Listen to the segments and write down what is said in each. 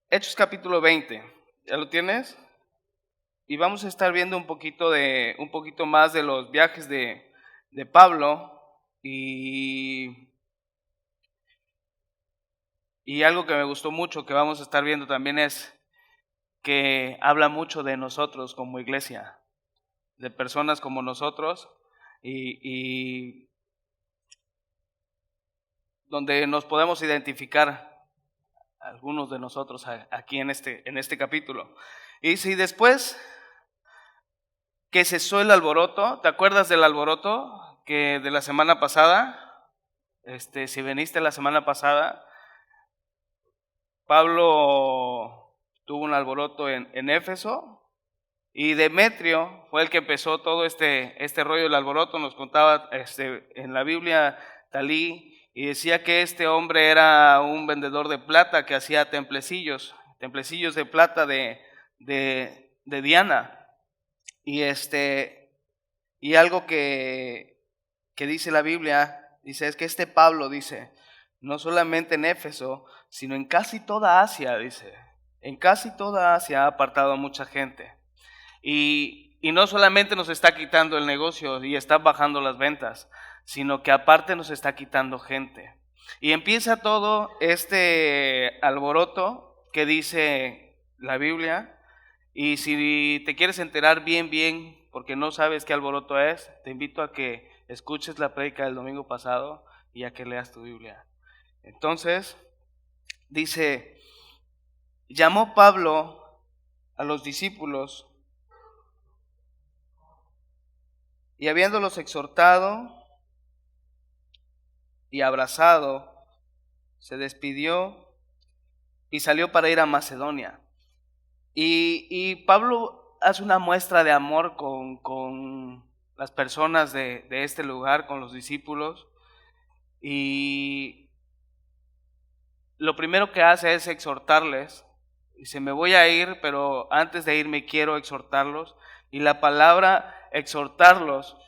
Hechos capítulo 20, ¿ya lo tienes? Y vamos a estar viendo un poquito más de los viajes de Pablo y algo que me gustó mucho que vamos a estar viendo también es que habla mucho de nosotros como iglesia, de personas como nosotros y donde nos podemos identificar algunos de nosotros aquí en este capítulo. Y si después que cesó el alboroto, ¿te acuerdas del alboroto que de la semana pasada? Si viniste la semana pasada, Pablo tuvo un alboroto en Éfeso y Demetrio fue el que empezó todo este rollo del alboroto. Nos contaba en la Biblia Talí y decía que este hombre era un vendedor de plata que hacía templecillos de plata de Diana. Y algo que dice la Biblia, dice, es que Pablo dice, no solamente en Éfeso, sino en casi toda Asia, dice, en casi toda Asia ha apartado a mucha gente. Y no solamente nos está quitando el negocio y está bajando las ventas, sino que aparte nos está quitando gente. Y empieza todo este alboroto que dice la Biblia. Y si te quieres enterar bien, porque no sabes qué alboroto es, te invito a que escuches la prédica del domingo pasado y a que leas tu Biblia. Entonces, dice, llamó Pablo a los discípulos y habiéndolos exhortado y abrazado, se despidió y salió para ir a Macedonia. Y Pablo hace una muestra de amor con las personas de este lugar, con los discípulos, y lo primero que hace es exhortarles. Dice, me voy a ir, pero antes de irme quiero exhortarlos. Y la palabra exhortarlos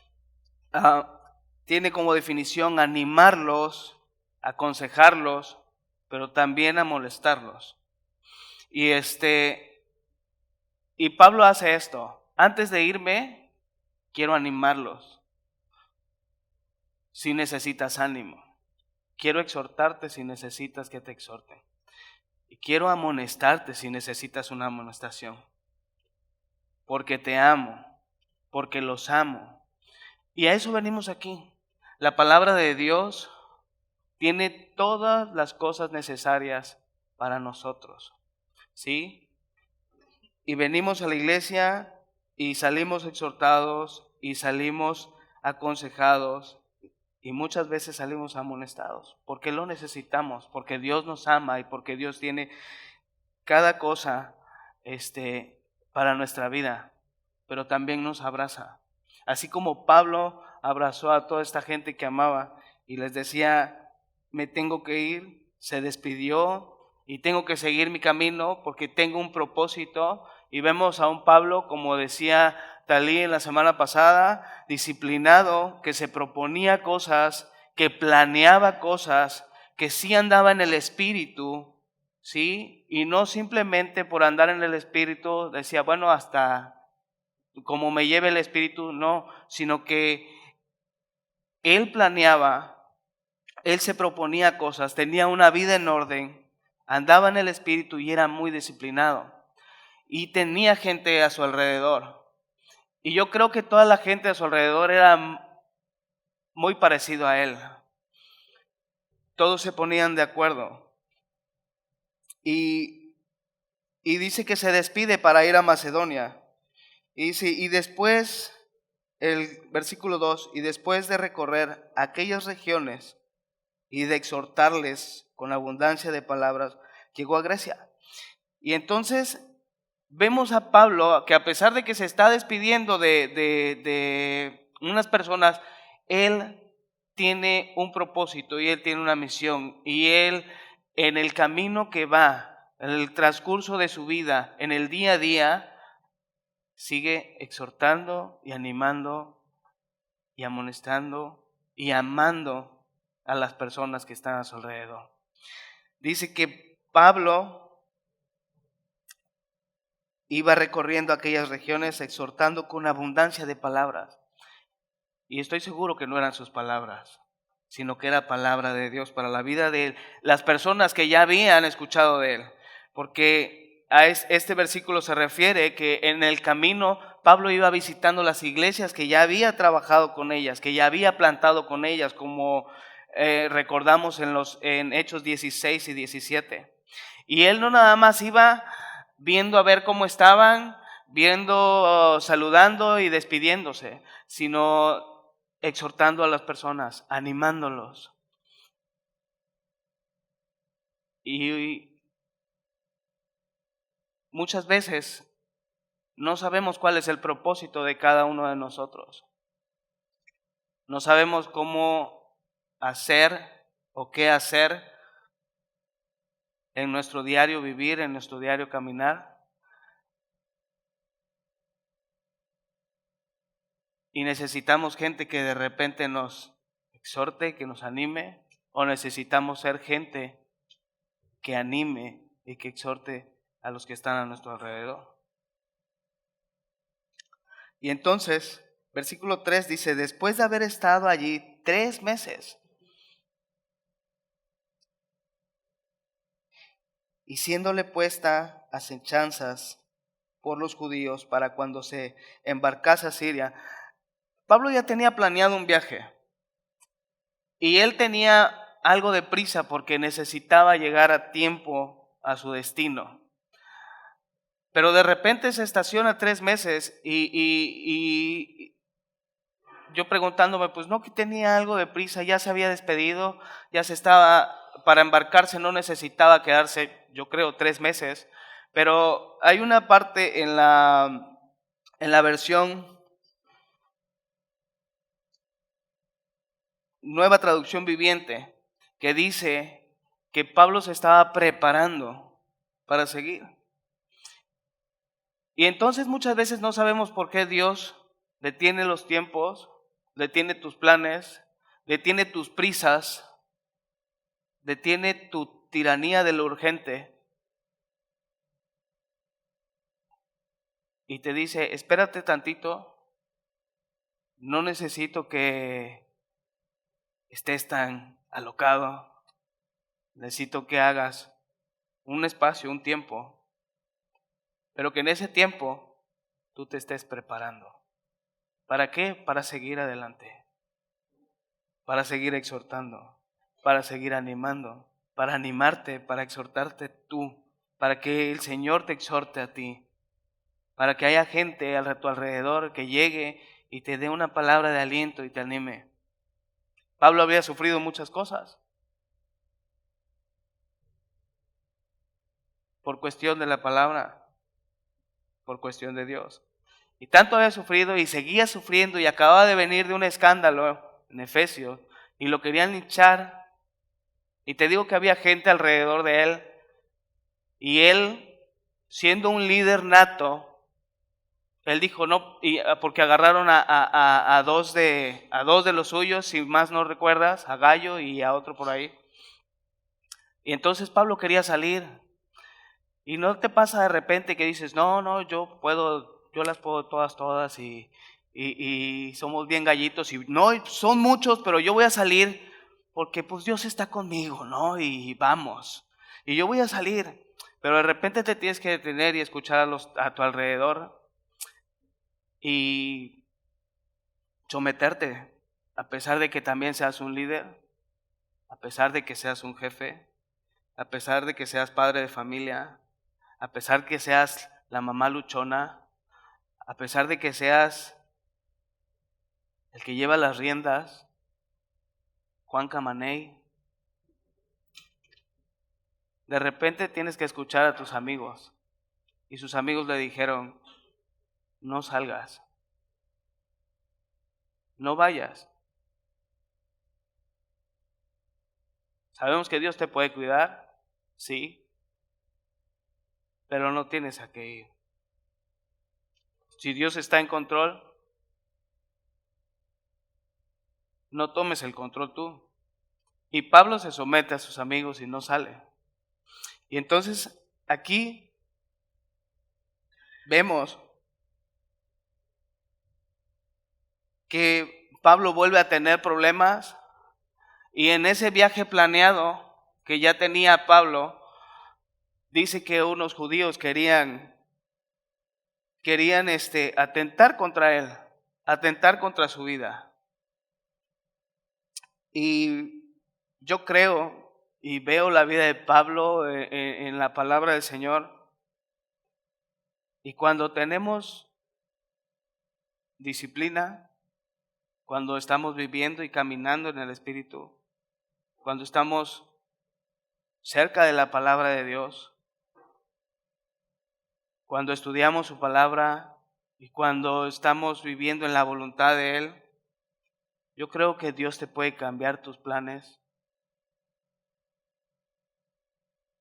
tiene como definición animarlos, aconsejarlos, pero también amonestarlos. Y Pablo hace esto. Antes de irme, quiero animarlos. Si necesitas ánimo. Quiero exhortarte si necesitas que te exhorten. Y quiero amonestarte si necesitas una amonestación. Porque te amo. Porque los amo. Y a eso venimos aquí. La palabra de Dios tiene todas las cosas necesarias para nosotros. ¿Sí? Y venimos a la iglesia y salimos exhortados y salimos aconsejados y muchas veces salimos amonestados porque lo necesitamos, porque Dios nos ama y porque Dios tiene cada cosa para nuestra vida, pero también nos abraza. Así como Pablo abrazó a toda esta gente que amaba y les decía, me tengo que ir, se despidió y tengo que seguir mi camino porque tengo un propósito. Y vemos a un Pablo, como decía Talí en la semana pasada, disciplinado, que se proponía cosas, que planeaba cosas, que sí andaba en el Espíritu, ¿sí? Y no simplemente por andar en el Espíritu decía, bueno, hasta como me lleve el Espíritu, no, sino que él planeaba, él se proponía cosas, tenía una vida en orden, andaba en el Espíritu y era muy disciplinado. Y tenía gente a su alrededor. Y yo creo que toda la gente a su alrededor era muy parecido a él. Todos se ponían de acuerdo. Y dice que se despide para ir a Macedonia. Y dice, y después, el versículo 2, y después de recorrer aquellas regiones y de exhortarles con abundancia de palabras, llegó a Grecia. Y entonces vemos a Pablo que a pesar de que se está despidiendo de unas personas, él tiene un propósito y él tiene una misión. Y él en el camino que va, en el transcurso de su vida, en el día a día, sigue exhortando y animando y amonestando y amando a las personas que están a su alrededor. Dice que Pablo iba recorriendo aquellas regiones exhortando con abundancia de palabras. Y estoy seguro que no eran sus palabras, sino que era palabra de Dios para la vida de las personas que ya habían escuchado de él. Porque a este versículo se refiere que en el camino Pablo iba visitando las iglesias que ya había trabajado con ellas, que ya había plantado con ellas, como recordamos en Hechos 16 y 17. Y él no nada más iba viendo a ver cómo estaban, viendo, saludando y despidiéndose, sino exhortando a las personas, animándolos. Y muchas veces no sabemos cuál es el propósito de cada uno de nosotros. No sabemos cómo hacer o qué hacer en nuestro diario vivir, en nuestro diario caminar. Y necesitamos gente que de repente nos exhorte, que nos anime, o necesitamos ser gente que anime y que exhorte a los que están a nuestro alrededor. Y entonces, versículo 3 dice, después de haber estado allí 3 meses, y siéndole puesta acechanzas por los judíos para cuando se embarcase a Siria, Pablo ya tenía planeado un viaje. Y él tenía algo de prisa porque necesitaba llegar a tiempo a su destino. Pero de repente se estaciona 3 meses y yo preguntándome, pues no, que tenía algo de prisa, ya se había despedido, ya se estaba, para embarcarse no necesitaba quedarse, yo creo, 3 meses. Pero hay una parte en la versión Nueva Traducción Viviente que dice que Pablo se estaba preparando para seguir. Y entonces muchas veces no sabemos por qué Dios detiene los tiempos, detiene tus planes, detiene tus prisas, detiene tu tiranía de lo urgente y te dice, espérate tantito, no necesito que estés tan alocado, necesito que hagas un espacio, un tiempo, pero que en ese tiempo tú te estés preparando. ¿Para qué? Para seguir adelante, para seguir exhortando, para seguir animando, para animarte, para exhortarte tú, para que el Señor te exhorte a ti, para que haya gente a tu alrededor que llegue y te dé una palabra de aliento y te anime. Pablo había sufrido muchas cosas por cuestión de la palabra, por cuestión de Dios. Y tanto había sufrido y seguía sufriendo y acababa de venir de un escándalo en Efesios y lo querían linchar. Y te digo que había gente alrededor de él y él, siendo un líder nato, él dijo no, y porque agarraron a dos de los suyos, si más no recuerdas, a Gallo y a otro por ahí. Y entonces Pablo quería salir. Y no te pasa de repente que dices, no, yo las puedo todas y somos bien gallitos y no, son muchos, pero yo voy a salir porque pues Dios está conmigo, ¿no? Y vamos. Y yo voy a salir, pero de repente te tienes que detener y escuchar a tu alrededor y someterte, a pesar de que también seas un líder, a pesar de que seas un jefe, a pesar de que seas padre de familia, a pesar que seas la mamá luchona, a pesar de que seas el que lleva las riendas, Juan Camaney, de repente tienes que escuchar a tus amigos. Y sus amigos le dijeron, no salgas, no vayas. Sabemos que Dios te puede cuidar, sí, pero no tienes a qué ir. Si Dios está en control, no tomes el control tú. Y Pablo se somete a sus amigos y no sale. Y entonces aquí vemos que Pablo vuelve a tener problemas y en ese viaje planeado que ya tenía Pablo, dice que unos judíos querían atentar contra él, atentar contra su vida. Y yo creo y veo la vida de Pablo en la palabra del Señor. Y cuando tenemos disciplina, cuando estamos viviendo y caminando en el Espíritu, cuando estamos cerca de la palabra de Dios, cuando estudiamos su palabra y cuando estamos viviendo en la voluntad de Él, yo creo que Dios te puede cambiar tus planes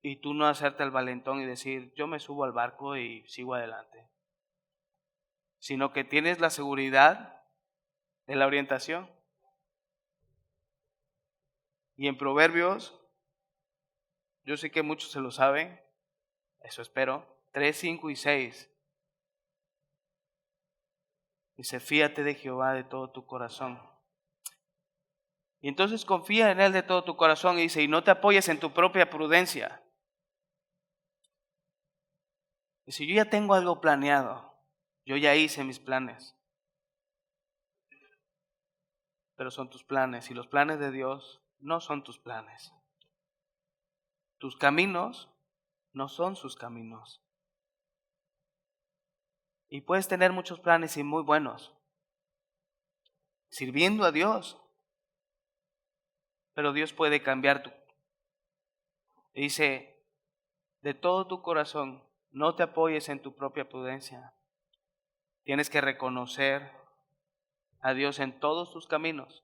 y tú no hacerte el valentón y decir, yo me subo al barco y sigo adelante, sino que tienes la seguridad de la orientación. Y en Proverbios, yo sé que muchos se lo saben, eso espero, 3, 5 y 6. Dice, fíate de Jehová de todo tu corazón. Y entonces confía en Él de todo tu corazón y dice, y no te apoyes en tu propia prudencia. Y si yo ya tengo algo planeado, yo ya hice mis planes, pero son tus planes y los planes de Dios no son tus planes. Tus caminos no son sus caminos. Y puedes tener muchos planes y muy buenos, sirviendo a Dios, pero Dios puede cambiar tu. Dice, de todo tu corazón, no te apoyes en tu propia prudencia. Tienes que reconocer a Dios en todos tus caminos.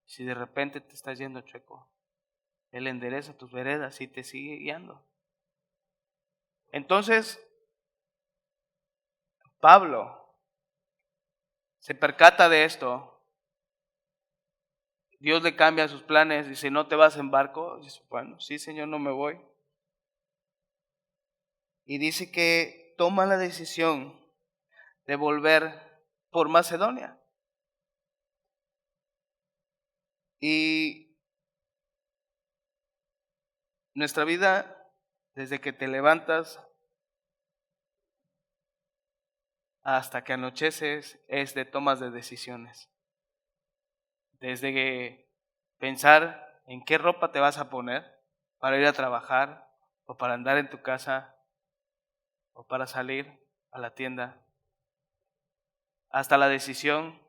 Si de repente te estás yendo chueco, Él endereza tus veredas y te sigue guiando. Entonces, Pablo se percata de esto. Dios le cambia sus planes, dice, ¿no te vas en barco? Dice, bueno, sí, Señor, no me voy. Y dice que toma la decisión de volver por Macedonia. Y nuestra vida, desde que te levantas hasta que anocheces, es de tomas de decisiones. Desde que pensar en qué ropa te vas a poner para ir a trabajar o para andar en tu casa o para salir a la tienda, hasta la decisión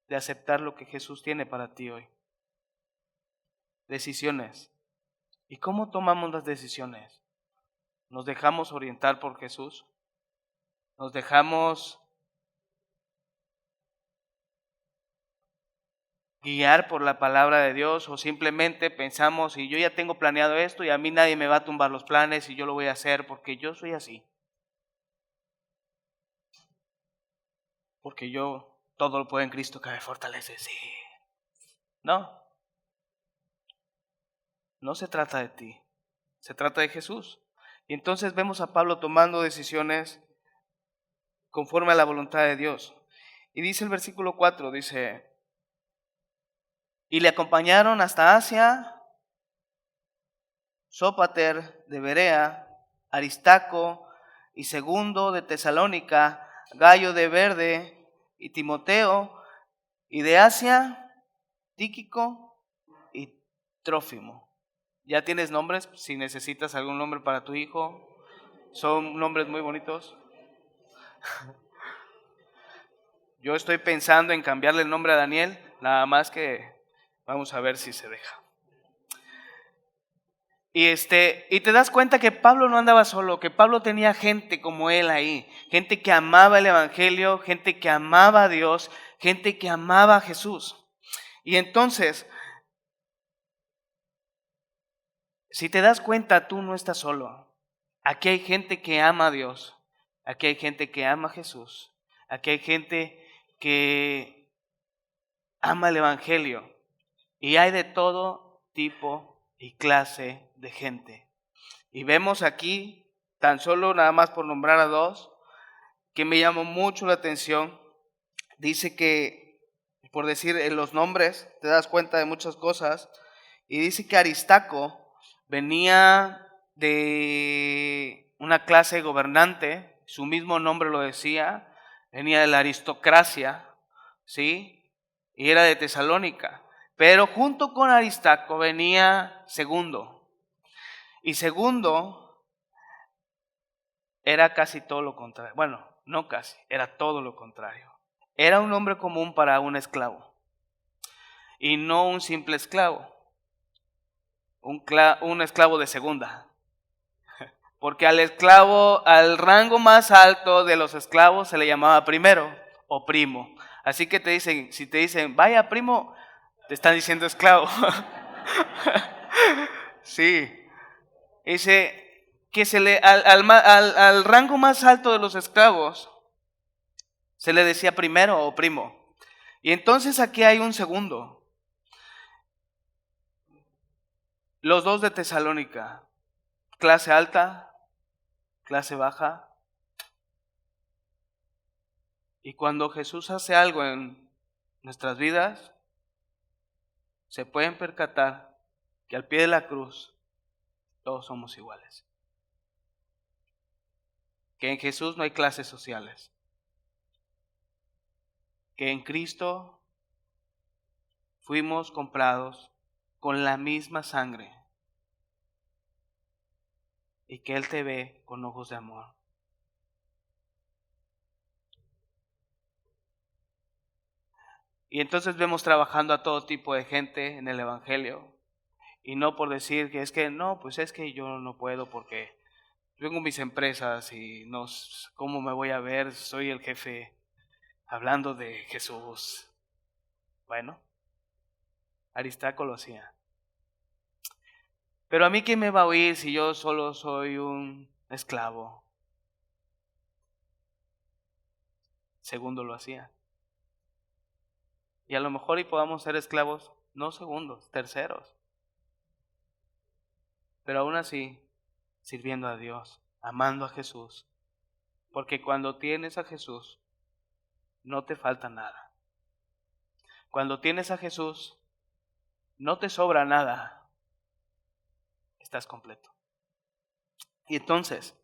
de aceptar lo que Jesús tiene para ti hoy. Decisiones. ¿Y cómo tomamos las decisiones? ¿Nos dejamos orientar por Jesús? ¿Nos dejamos guiar por la palabra de Dios o simplemente pensamos y yo ya tengo planeado esto y a mí nadie me va a tumbar los planes y yo lo voy a hacer porque yo soy así? Porque yo todo lo puedo en Cristo que me fortalece, sí. No, no se trata de ti, se trata de Jesús. Y entonces vemos a Pablo tomando decisiones conforme a la voluntad de Dios. Y dice el versículo 4, dice, y le acompañaron hasta Asia, Sópater de Berea, Aristarco y Segundo de Tesalónica, Gallo de Verde y Timoteo, y de Asia, Tíquico y Trófimo. ¿Ya tienes nombres? Si necesitas algún nombre para tu hijo, son nombres muy bonitos. Yo estoy pensando en cambiarle el nombre a Daniel, nada más que vamos a ver si se deja. Y te das cuenta que Pablo no andaba solo, que Pablo tenía gente como él ahí, gente que amaba el evangelio, gente que amaba a Dios, gente que amaba a Jesús. Y entonces, si te das cuenta, tú no estás solo. Aquí hay gente que ama a Dios, aquí hay gente que ama a Jesús, aquí hay gente que ama el evangelio y hay de todo tipo y clase de gente. Y vemos aquí tan solo nada más por nombrar a dos, que me llamó mucho la atención. Dice que, por decir en los nombres, te das cuenta de muchas cosas. Y dice que Aristarco venía de una clase gobernante, su mismo nombre lo decía, venía de la aristocracia, ¿sí? Y era de Tesalónica. Pero junto con Aristarco venía Segundo. Y Segundo era casi todo lo contrario. Bueno, no casi, era todo lo contrario. Era un nombre común para un esclavo. Y no un simple esclavo. Un esclavo de segunda. Porque al esclavo, al rango más alto de los esclavos se le llamaba primero o primo. Así que te dicen, si te dicen, vaya primo, te están diciendo esclavo. Sí. Dice que al rango más alto de los esclavos se le decía primero o primo. Y entonces aquí hay un segundo. Los dos de Tesalónica, clase alta, clase baja. Y cuando Jesús hace algo en nuestras vidas, se pueden percatar que al pie de la cruz todos somos iguales. Que en Jesús no hay clases sociales. Que en Cristo fuimos comprados con la misma sangre. Y que Él te ve con ojos de amor. Y entonces vemos trabajando a todo tipo de gente en el Evangelio. Y no por decir que es que no, pues es que yo no puedo porque tengo mis empresas y no, ¿cómo me voy a ver? Soy el jefe hablando de Jesús. Bueno, Aristarco lo hacía. Pero a mí, ¿quién me va a oír si yo solo soy un esclavo? Segundo lo hacía. Y a lo mejor y podamos ser esclavos, no segundos, terceros. Pero aún así, sirviendo a Dios, amando a Jesús. Porque cuando tienes a Jesús, no te falta nada. Cuando tienes a Jesús, no te sobra nada. Estás completo. Y entonces,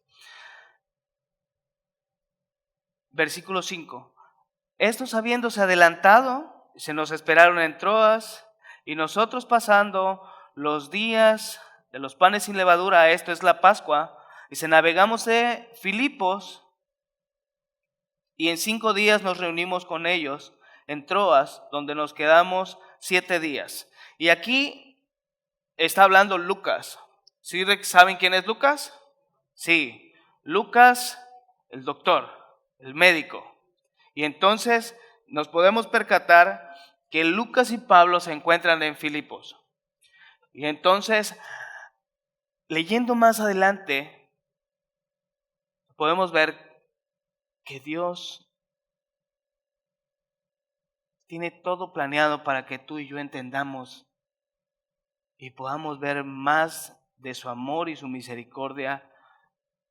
versículo 5. Estos habiéndose adelantado, se nos esperaron en Troas, y nosotros pasando los días de los panes sin levadura, esto es la Pascua, y se navegamos de Filipos, y en 5 días nos reunimos con ellos en Troas, donde nos quedamos 7 días. Y aquí está hablando Lucas. ¿Sí saben quién es Lucas? Sí, Lucas, el doctor, el médico. Y entonces nos podemos percatar que Lucas y Pablo se encuentran en Filipos. Y entonces, leyendo más adelante, podemos ver que Dios tiene todo planeado para que tú y yo entendamos y podamos ver más de su amor y su misericordia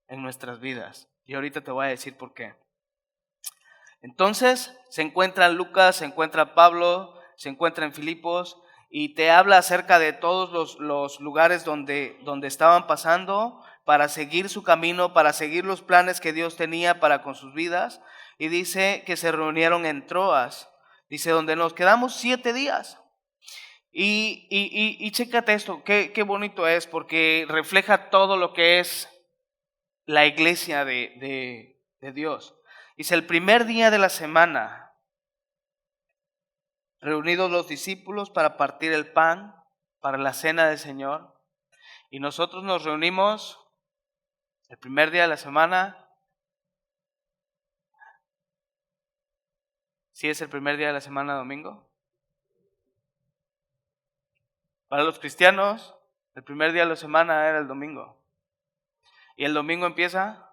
en nuestras vidas. Y ahorita te voy a decir por qué. Entonces se encuentra Lucas, se encuentra Pablo, se encuentra en Filipos y te habla acerca de todos los lugares donde estaban pasando para seguir su camino, para seguir los planes que Dios tenía para con sus vidas. Y dice que se reunieron en Troas, dice donde nos quedamos 7 días. Y chécate esto, qué bonito es porque refleja todo lo que es la iglesia de Dios. Dice, el primer día de la semana, reunidos los discípulos para partir el pan, para la cena del Señor. Y nosotros nos reunimos el primer día de la semana. ¿Sí es el primer día de la semana, domingo? Para los cristianos, el primer día de la semana era el domingo. Y el domingo empieza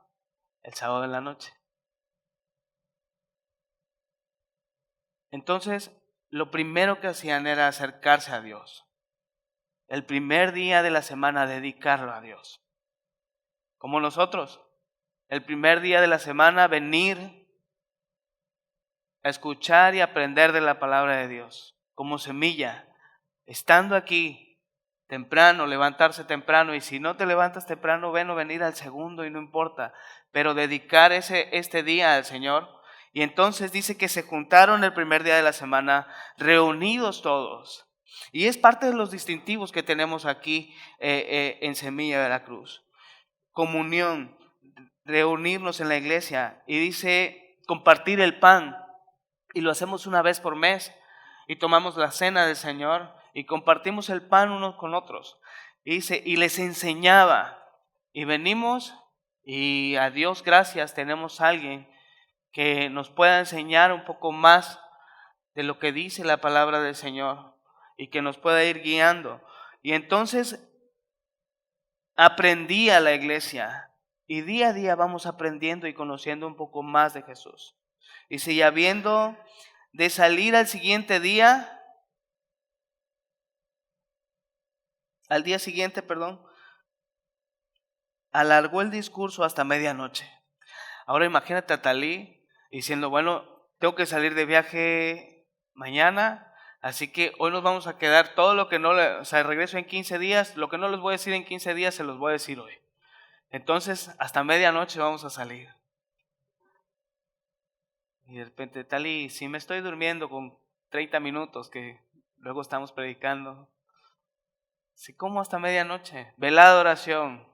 el sábado en la noche. Entonces, lo primero que hacían era acercarse a Dios. El primer día de la semana dedicarlo a Dios. como nosotros. El primer día de la semana venir a escuchar y aprender de la palabra de Dios, como semilla, estando aquí temprano, levantarse temprano, y si no te levantas temprano, venir al segundo y no importa, pero dedicar este día al Señor. Y entonces dice que se juntaron el primer día de la semana, reunidos todos, y es parte de los distintivos que tenemos aquí en Semilla de la Cruz. Comunión, reunirnos en la iglesia, y dice compartir el pan, y lo hacemos una vez por mes, y tomamos la cena del Señor y compartimos el pan unos con otros. Y dice, y les enseñaba, y venimos y a Dios gracias tenemos a alguien que nos pueda enseñar un poco más de lo que dice la palabra del Señor y que nos pueda ir guiando. Y entonces aprendí a la iglesia, y día a día vamos aprendiendo y conociendo un poco más de Jesús. Dice, y habiendo de salir al día siguiente, alargó el discurso hasta medianoche. Ahora imagínate a Talí diciendo, bueno, tengo que salir de viaje mañana, así que hoy nos vamos a quedar todo lo que no, regreso en 15 días, lo que no les voy a decir en 15 días se los voy a decir hoy. Entonces, hasta medianoche vamos a salir. Y de repente, Talí, si me estoy durmiendo con 30 minutos que luego estamos predicando, ¿sí, cómo hasta medianoche? Velada oración.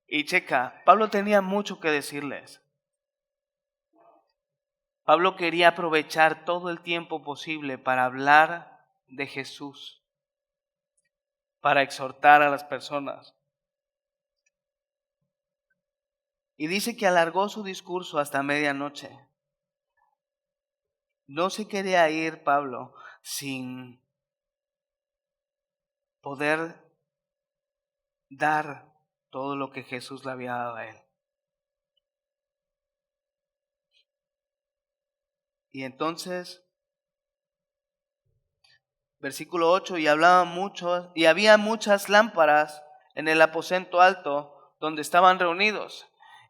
Y checa, Pablo tenía mucho que decirles. Pablo quería aprovechar todo el tiempo posible para hablar de Jesús, para exhortar a las personas. Y dice que alargó su discurso hasta medianoche. No se quería ir Pablo sin poder dar todo lo que Jesús le había dado a él. Y entonces, versículo 8, y había muchas lámparas en el aposento alto donde estaban reunidos.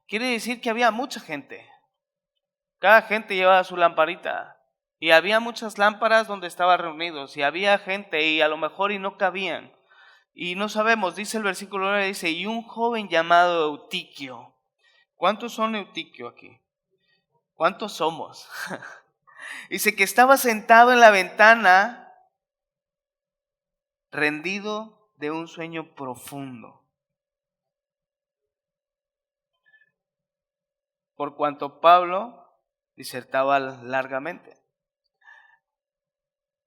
Quiere decir que había mucha gente. Cada gente llevaba su lamparita. Y había muchas lámparas donde estaban reunidos. Y había gente y a lo mejor y no cabían. Y no sabemos, dice el versículo 9, dice, y un joven llamado Eutiquio. ¿Cuántos son Eutiquio aquí? ¿Cuántos somos? Dice que estaba sentado en la ventana, rendido de un sueño profundo. Por cuanto Pablo disertaba largamente.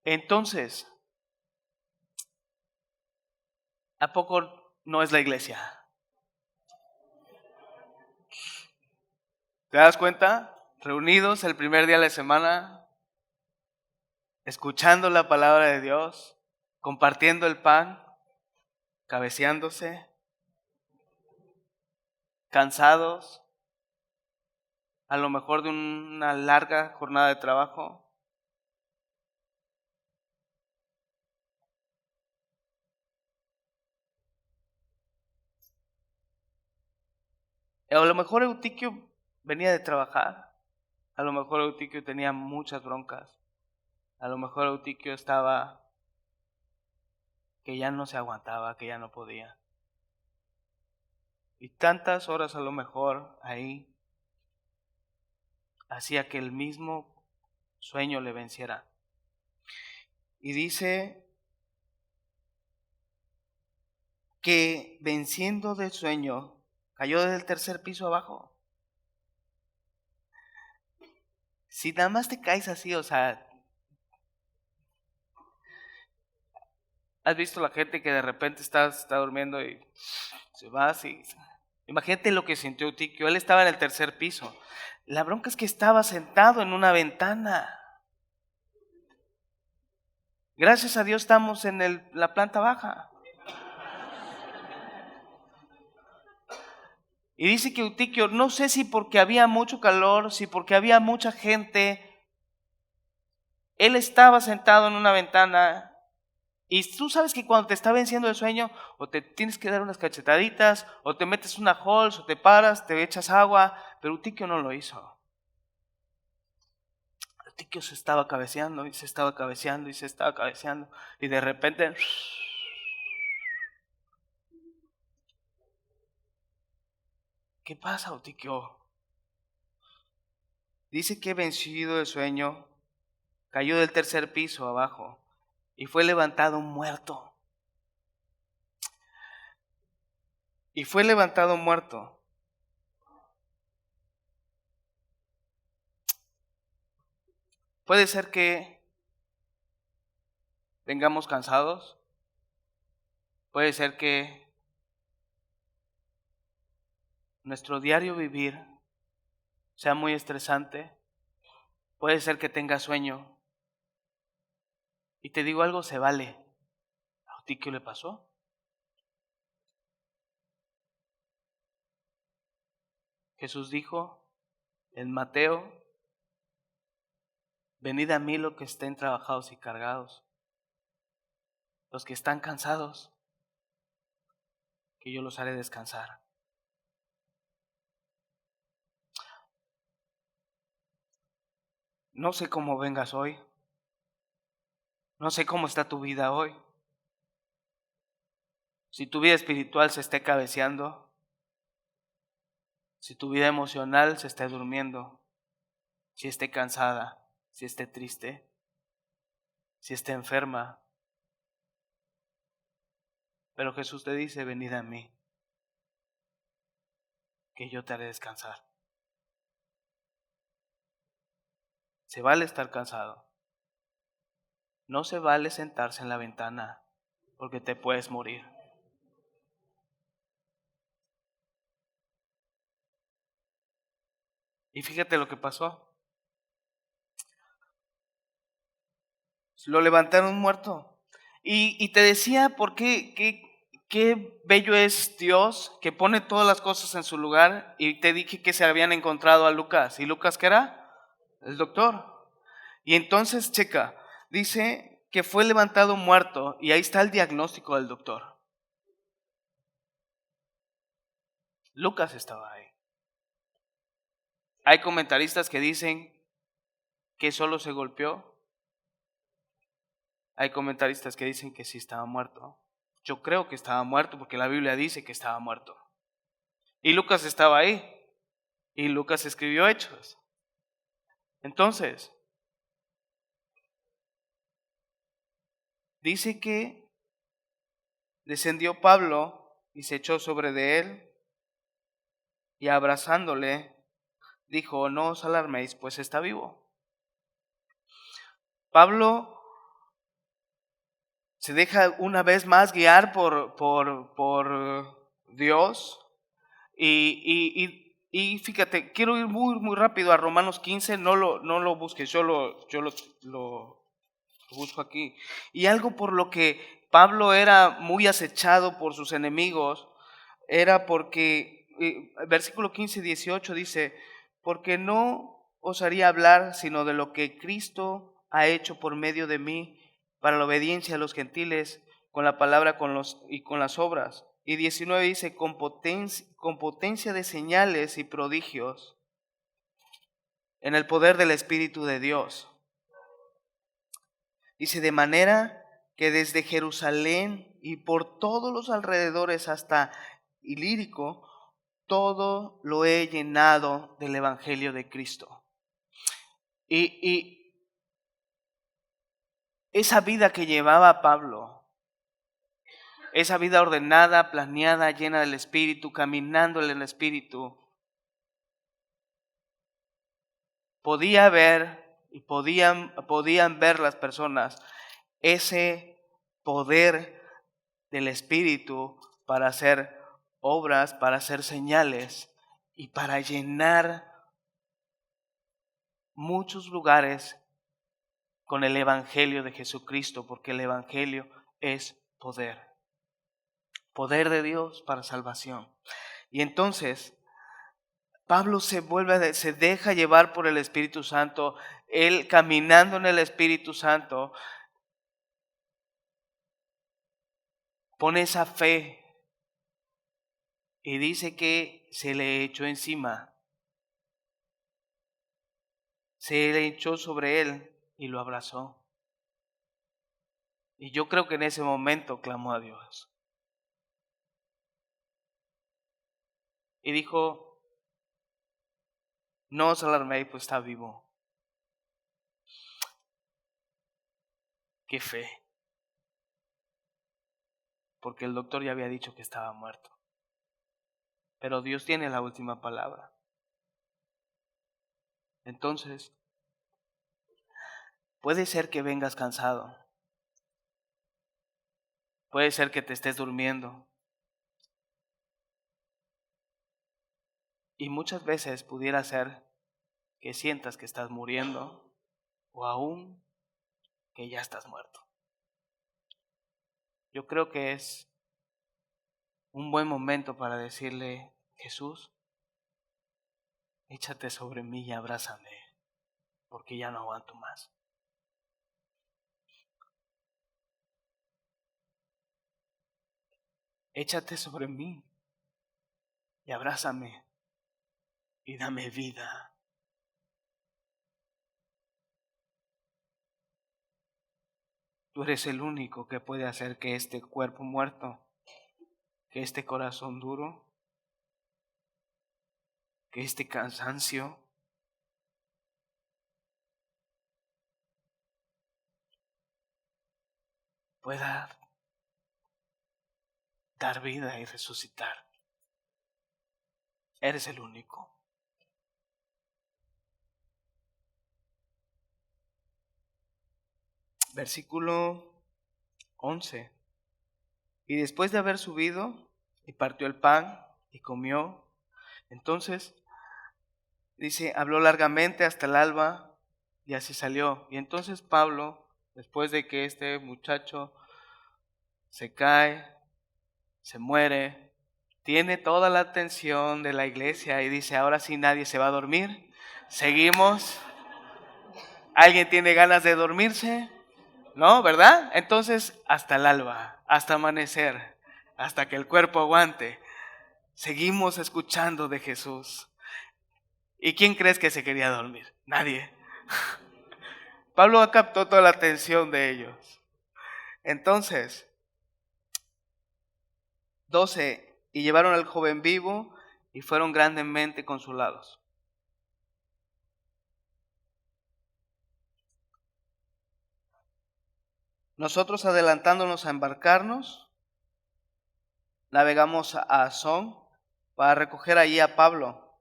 Entonces, ¿a poco no es la iglesia? ¿Te das cuenta? Reunidos el primer día de la semana, escuchando la palabra de Dios, compartiendo el pan, cabeceándose, cansados, a lo mejor de una larga jornada de trabajo. A lo mejor Eutiquio venía de trabajar, a lo mejor Eutiquio tenía muchas broncas, a lo mejor Eutiquio estaba que ya no se aguantaba, que ya no podía. Y tantas horas a lo mejor ahí hacía que el mismo sueño le venciera. Y dice que venciendo del sueño, cayó desde el tercer piso abajo. Si nada más te caes así, ¿has visto la gente que de repente está durmiendo y se va así? Imagínate lo que sintió Eutiquio. Él estaba en el tercer piso. La bronca es que estaba sentado en una ventana. Gracias a Dios estamos en la planta baja. Y dice que Eutiquio, no sé si porque había mucho calor, si porque había mucha gente, él estaba sentado en una ventana Y tú sabes que cuando te está venciendo el sueño, o te tienes que dar unas cachetaditas, o te metes una Halls, o te paras, te echas agua, pero Eutiquio no lo hizo. Eutiquio se estaba cabeceando, y se estaba cabeceando, y se estaba cabeceando, y de repente... ¿Qué pasa, Eutiquio? Dice que vencido el sueño, cayó del tercer piso abajo, y fue levantado muerto. Y fue levantado muerto. Puede ser que vengamos cansados. Puede ser que nuestro diario vivir sea muy estresante. Puede ser que tengas sueño. Y te digo algo, se vale. ¿A ti qué le pasó? Jesús dijo en Mateo: venid a mí los que estén trabajados y cargados, los que están cansados, que yo los haré descansar. No sé cómo vengas hoy. No sé cómo está tu vida hoy. Si tu vida espiritual se esté cabeceando, si tu vida emocional se esté durmiendo, si esté cansada, si esté triste, si esté enferma. Pero Jesús te dice: venid a mí, que yo te haré descansar. Se vale estar cansado. No se vale sentarse en la ventana, porque te puedes morir. Y fíjate lo que pasó. Lo levantaron muerto. Y te decía por qué bello es Dios, que pone todas las cosas en su lugar. Y te dije que se habían encontrado a Lucas. ¿Y Lucas qué era? El doctor. Y entonces, checa, dice que fue levantado muerto. Y ahí está el diagnóstico del doctor. Lucas estaba ahí. Hay comentaristas que dicen que solo se golpeó. Hay comentaristas que dicen que sí estaba muerto. Yo creo que estaba muerto porque la Biblia dice que estaba muerto. Y Lucas estaba ahí. Y Lucas escribió Hechos. Entonces, dice que descendió Pablo y se echó sobre de él y abrazándole dijo: no os alarméis, pues está vivo. Pablo se deja una vez más guiar por Dios. Y fíjate, quiero ir muy rápido a Romanos 15, no lo busques, yo lo busco aquí. Y algo por lo que Pablo era muy acechado por sus enemigos, era porque, versículo 15, 18 dice: porque no osaría hablar sino de lo que Cristo ha hecho por medio de mí para la obediencia a los gentiles, con la palabra y con las obras. Y 19 dice: con potencia de señales y prodigios en el poder del Espíritu de Dios. Dice: de manera que desde Jerusalén y por todos los alrededores hasta Ilírico, todo lo he llenado del Evangelio de Cristo. Y esa vida que llevaba Pablo, esa vida ordenada, planeada, llena del Espíritu, caminando en el Espíritu, podía ver y podían ver las personas ese poder del Espíritu para hacer obras, para hacer señales y para llenar muchos lugares con el Evangelio de Jesucristo, porque el Evangelio es poder. Poder de Dios para salvación. Y entonces Pablo se deja llevar por el Espíritu Santo. Él caminando en el Espíritu Santo pone esa fe y dice que se le echó encima, se le echó sobre él y lo abrazó. Y yo creo que en ese momento clamó a Dios. Y dijo, no os alarméis, pues está vivo. Qué fe. Porque el doctor ya había dicho que estaba muerto. Pero Dios tiene la última palabra. Entonces, puede ser que vengas cansado. Puede ser que te estés durmiendo. Y muchas veces pudiera ser que sientas que estás muriendo o aún que ya estás muerto. Yo creo que es un buen momento para decirle, Jesús, échate sobre mí y abrázame, porque ya no aguanto más. Échate sobre mí y abrázame y dame vida. Tú eres el único que puede hacer que este cuerpo muerto, que este corazón duro, que este cansancio pueda dar vida y resucitar. Eres el único. Versículo 11. Y después de haber subido, y partió el pan, y comió, entonces, dice, habló largamente hasta el alba, y así salió. Y entonces Pablo, después de que este muchacho se cae, se muere, tiene toda la atención de la iglesia, y dice, ahora sí nadie se va a dormir, seguimos. ¿Alguien tiene ganas de dormirse? ¿No? ¿Verdad? Entonces, hasta el alba, hasta amanecer, hasta que el cuerpo aguante, seguimos escuchando de Jesús. ¿Y quién crees que se quería dormir? Nadie. Pablo captó toda la atención de ellos. Entonces, 12, y llevaron al joven vivo y fueron grandemente consolados. Nosotros, adelantándonos a embarcarnos, navegamos a Asón para recoger allí a Pablo,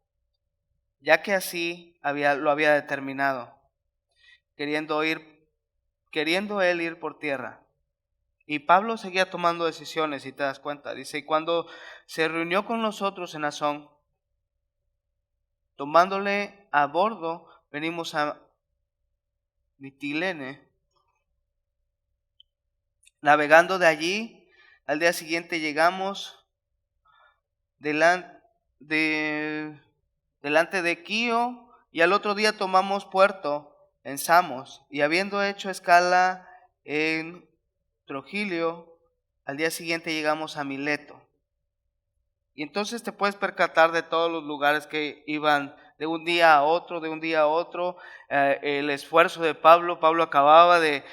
ya que así lo había determinado, queriendo él ir por tierra. Y Pablo seguía tomando decisiones, si te das cuenta. Dice, y cuando se reunió con nosotros en Asón, tomándole a bordo, venimos a Mitilene. Navegando de allí, al día siguiente llegamos delante de Quío, y al otro día tomamos puerto en Samos, y habiendo hecho escala en Trogilio, al día siguiente llegamos a Mileto. Y entonces te puedes percatar de todos los lugares que iban de un día a otro, el esfuerzo de Pablo. Pablo acababa de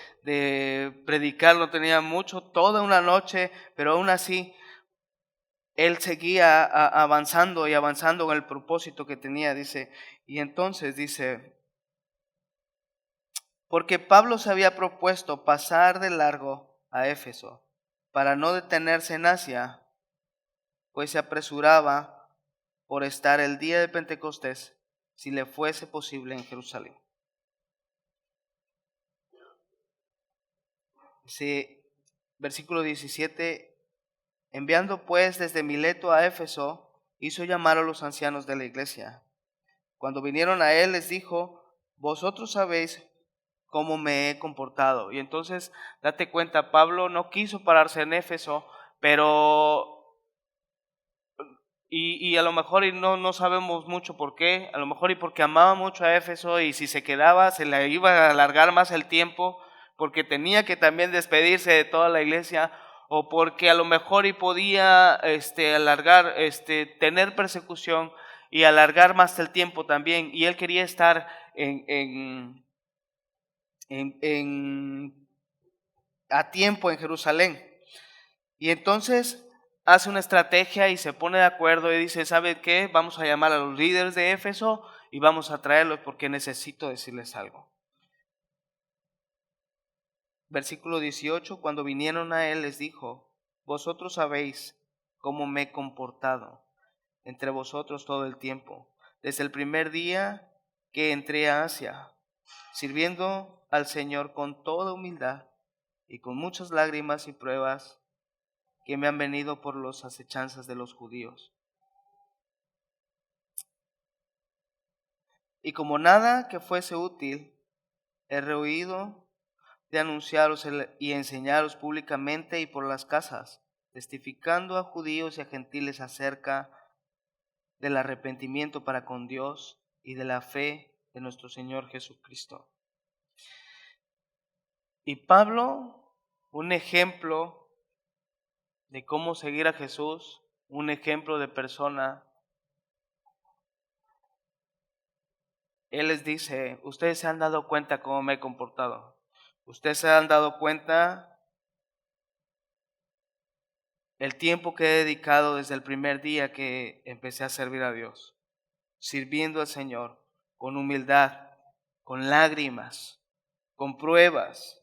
predicar, no tenía mucho, toda una noche, pero aún así él seguía avanzando y avanzando en el propósito que tenía, dice. Y entonces dice, porque Pablo se había propuesto pasar de largo a Éfeso para no detenerse en Asia, pues se apresuraba por estar el día de Pentecostés, si le fuese posible, en Jerusalén. Sí, versículo 17, enviando pues desde Mileto a Éfeso, hizo llamar a los ancianos de la iglesia. Cuando vinieron a él, les dijo, vosotros sabéis cómo me he comportado. Y entonces, date cuenta, Pablo no quiso pararse en Éfeso, pero y a lo mejor y no sabemos mucho por qué, a lo mejor y porque amaba mucho a Éfeso, y si se quedaba se le iba a alargar más el tiempo, porque tenía que también despedirse de toda la iglesia, o porque a lo mejor y podía alargar, tener persecución y alargar más el tiempo también. Y él quería estar a tiempo en Jerusalén. Y entonces hace una estrategia y se pone de acuerdo y dice, ¿sabe qué? Vamos a llamar a los líderes de Éfeso y vamos a traerlos porque necesito decirles algo. Versículo 18, cuando vinieron a él les dijo, vosotros sabéis cómo me he comportado entre vosotros todo el tiempo, desde el primer día que entré a Asia, sirviendo al Señor con toda humildad y con muchas lágrimas y pruebas que me han venido por las acechanzas de los judíos. Y como nada que fuese útil, he rehuido de anunciaros y enseñaros públicamente y por las casas, testificando a judíos y a gentiles acerca del arrepentimiento para con Dios y de la fe de nuestro Señor Jesucristo. Y Pablo, un ejemplo de cómo seguir a Jesús, un ejemplo de persona, él les dice, ustedes se han dado cuenta cómo me he comportado. Ustedes se han dado cuenta el tiempo que he dedicado desde el primer día que empecé a servir a Dios, sirviendo al Señor con humildad, con lágrimas, con pruebas,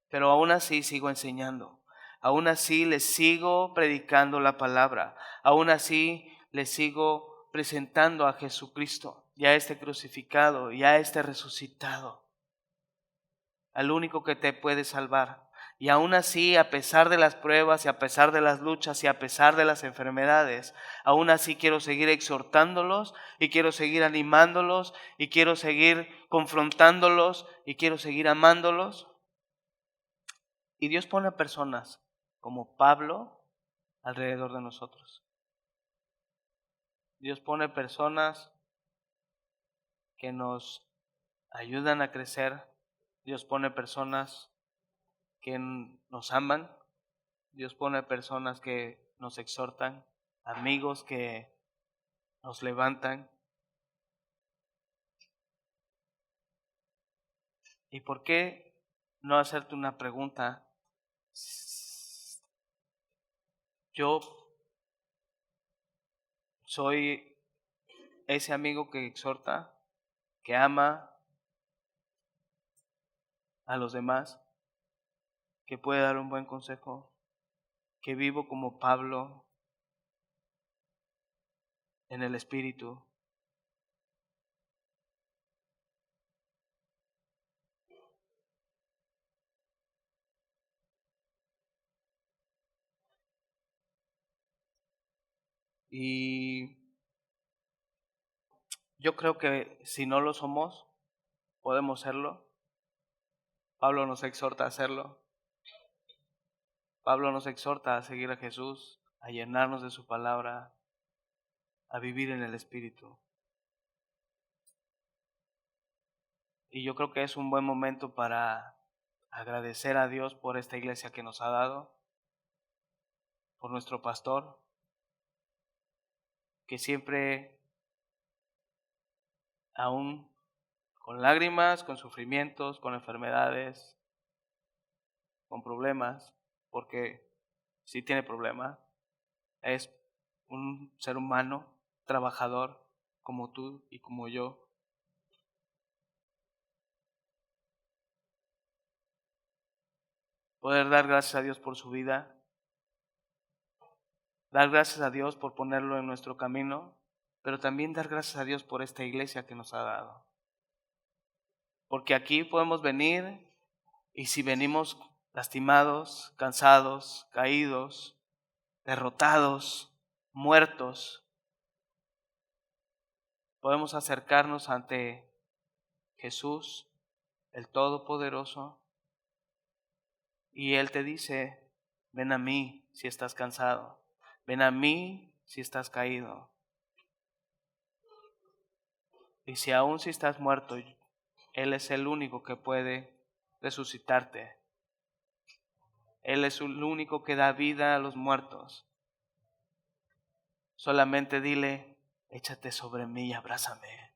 pero aún así sigo enseñando, aún así les sigo predicando la palabra, aún así les sigo presentando a Jesucristo, y a este crucificado, y a este resucitado, al único que te puede salvar. Y aún así, a pesar de las pruebas y a pesar de las luchas y a pesar de las enfermedades, aún así quiero seguir exhortándolos y quiero seguir animándolos y quiero seguir confrontándolos y quiero seguir amándolos. Y Dios pone personas como Pablo alrededor de nosotros. Dios pone personas que nos ayudan a crecer. Dios pone personas que nos aman. Dios pone personas que nos exhortan, amigos que nos levantan. ¿Y por qué no hacerte una pregunta? Yo soy ese amigo que exhorta, que ama a los demás, que puede dar un buen consejo, que vivo como Pablo en el Espíritu. Y yo creo que si no lo somos, podemos serlo. Pablo nos exhorta a hacerlo. Pablo nos exhorta a seguir a Jesús, a llenarnos de su palabra, a vivir en el Espíritu. Y yo creo que es un buen momento para agradecer a Dios por esta iglesia que nos ha dado, por nuestro pastor, que siempre, aún con lágrimas, con sufrimientos, con enfermedades, con problemas, porque sí tiene problemas, es un ser humano, trabajador, como tú y como yo. Poder dar gracias a Dios por su vida, dar gracias a Dios por ponerlo en nuestro camino, pero también dar gracias a Dios por esta iglesia que nos ha dado. Porque aquí podemos venir y si venimos lastimados, cansados, caídos, derrotados, muertos, podemos acercarnos ante Jesús, el Todopoderoso, y Él te dice, ven a mí si estás cansado, ven a mí si estás caído. Y si aún si estás muerto, Él es el único que puede resucitarte. Él es el único que da vida a los muertos. Solamente dile, échate sobre mí y abrázame.